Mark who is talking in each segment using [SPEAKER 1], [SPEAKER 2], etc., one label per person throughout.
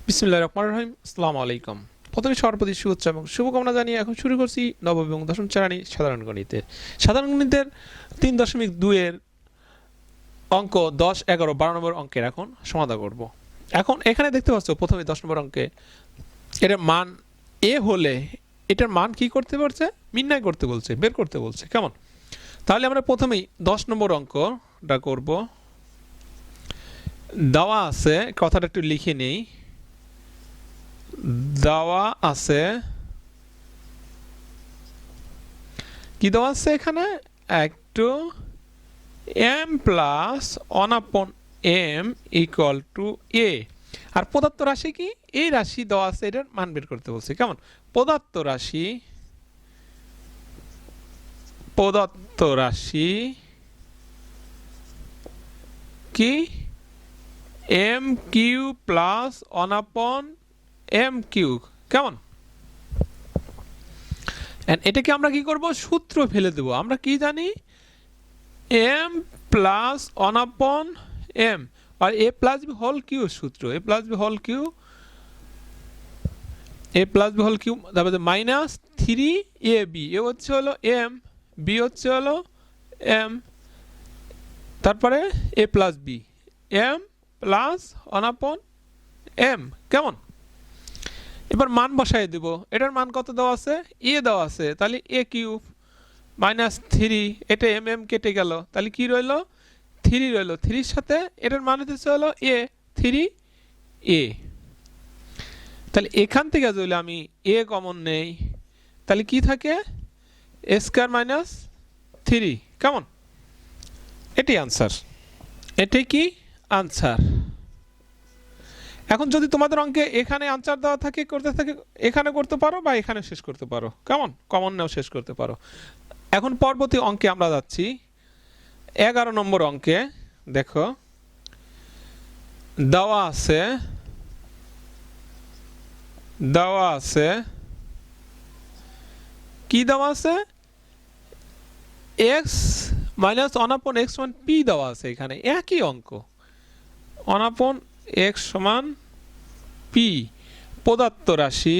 [SPEAKER 1] বিসমিল্লাহির রহমানির রহিম। আসসালামু আলাইকুম। প্রথমে সর্বপ্রতি শুভেচ্ছা এবং শুভকামনা জানিয়ে এখন শুরু করছি নবম এবং দশম শ্রেণী সাধারণ গণিতের 3.2 এর অঙ্ক 10, 11, 12 নম্বর অঙ্কের এখন সমাধান করব। এখন এখানে দেখতে পাচ্ছ প্রথমে 10 নম্বর অঙ্কে এটার মান এ হলে এটার মান কি করতে বলছে? নির্ণয় করতে বলছে, বের করতে বলছে। কেমন? তাহলে আমরা প্রথমেই 10 নম্বর অঙ্কটা করব। দেওয়া আছে, কথাটা একটু লিখে নেই। দেওয়া আছে, কি দেওয়া আছে এখানে? একটু m plus 1/m equal to a। আর পদার্থ রাশি কি? এই রাশি দেওয়া আছে, এটার মান বের করতে বলছে। কেমন? পদার্থ রাশি কি m Q plus 1/m Q. কেমন? এটাকে আমরা কি করব? সূত্র ফেলে দেব। আমরা কি জানি? m প্লাস 1/m আর a plus b whole cube সূত্র। a plus b whole cube, তারপরে মাইনাস 3ab। এ হচ্ছে হলো m, b হচ্ছে হলো m, তারপরে a plus b, m plus 1/m। কেমন? এবার মান বসাই দেব। এটার মান কত দেওয়া আছে? a দেওয়া আছে, তাহলে a কিউব মাইনাস 3, এটা mm কেটে গেল, তাহলে কি রইল? 3 রইল। 3 এর সাথে এটার মান হচ্ছে হলো a, 3a। তাহলে এখান থেকে যদি আমি a কমন নেই, তাহলে কি থাকে? a square minus 3। কেমন? এটাই আনসার। এটাই কি আনসার। এখন যদি তোমাদের অঙ্কে এখানে আনসার দেওয়া থাকে, করতে থাকে, এখানে করতে পারো বা এখানে শেষ করতে পারো। কেমন? কমন নেও শেষ করতে পারো। এখন পরবর্তী অঙ্কে আমরা যাচ্ছি 11 নম্বর অঙ্কে। দেখো, দেওয়া আছে কি দেওয়া আছে? x মাইনাস 1/x সমান p দেওয়া আছে। এখানে একই অঙ্ক, 1/x সমান p। পদার্থ রাশি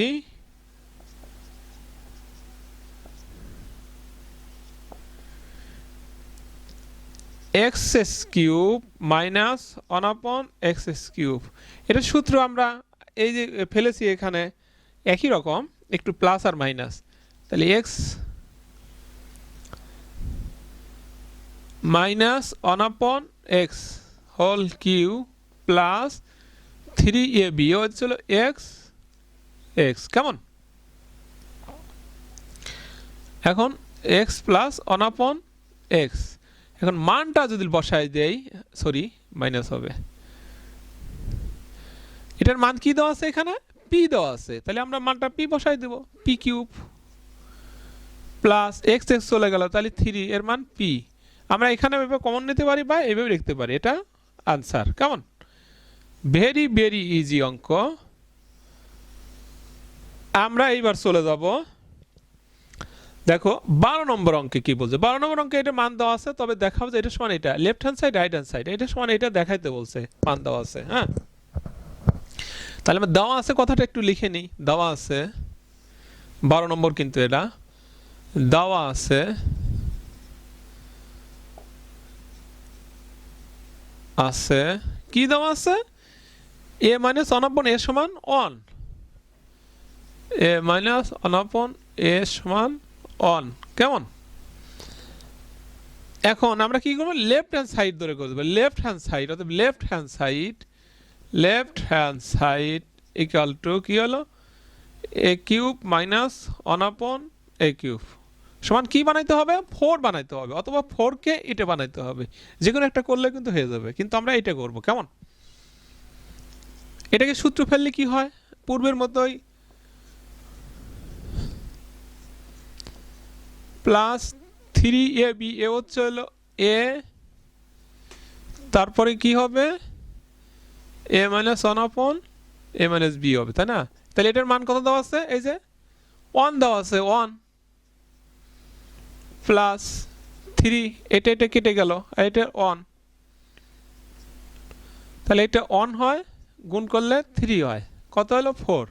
[SPEAKER 1] x cube minus 1/x cube. এটা সূত্র আমরা এই যে ফেলেছি এখানে একই রকম, একটু প্লাস আর মাইনাস। তাহলে x minus 1/x whole cube plus 3ab হচ্ছিল x। কেমন? এখন x প্লাস 1/x, এখন মানটা যদি বসাই দেই, সরি মাইনাস হবে। এটার মান কি দেওয়া আছে? এখানে p দেওয়া আছে, তাহলে আমরা মানটা p বসাই দেব। p কিউব প্লাস x চলে গেল, তাহলে 3, এর মান p। আমরা এখানে এভাবে কমন নিতে পারি বা এভাবে লিখতে পারি। এটা আনসার। কেমন? ভেরি ভেরি ইজি অঙ্ক। আমরা এইবার চলে যাব, দেখো 12 নম্বর অঙ্কে কি বলছে। 12 নম্বর অঙ্কে এটা মান দেওয়া আছে, তবে দেখাবো যে এটা সমান এটা, left hand side right hand side, এটা সমান এটা দেখাইতে বলছে, মান দেওয়া আছে। হ্যাঁ, তাহলে আমরা দেওয়া আছে কথাটা একটু লিখে নিই। দেওয়া আছে 12 নম্বর, কিন্তু এটা দেওয়া আছে কি দেওয়া আছে? a মাইনাস 1/a সমান 1, a মাইনাস 1/a সমান 1। কেমন? এখন আমরা কি করবো? লেফট হ্যান্ড সাইড ধরে করবো। লেফট হ্যান্ড সাইড, অর্থাৎ left hand side equal to কি হলো? a cube minus 1/a cube সমান কি বানাইতে হবে? 4 বানাইতে হবে, অথবা 4 কে এটা বানাইতে হবে। যে কোনো একটা করলে কিন্তু হয়ে যাবে, কিন্তু আমরা এটা করব। কেমন? এটাকে সূত্র ফেললে কি হয়? পূর্বের মতোই, প্লাস 3ab, এ হচ্ছে হলো a, তারপরে কি হবে? a minus 1/a minus b হবে, তাই না? তাহলে এটার মান কত দেওয়া আছে? এই যে 1 দেওয়া আছে, 1 প্লাস 3, এটা কেটে গেল, আর এটা 1, তাহলে এটা 1 হয়, গুণ করলে 3 হয়। কত হলো 4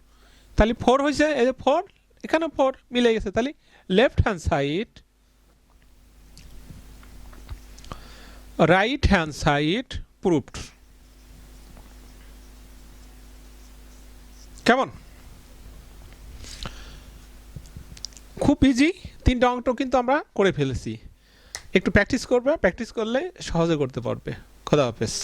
[SPEAKER 1] তাহলে 4 হয়েছে এই যে 4 এখানে 4 মিলে গেছে তাহলে left hand side right hand side proved কেমন খুব ইজি তিনটা অঙ্ক কিন্তু আমরা করে ফেলেছি একটু প্র্যাকটিস করবে প্র্যাকটিস করলে সহজে করতে পারবে খোদা হাফেজ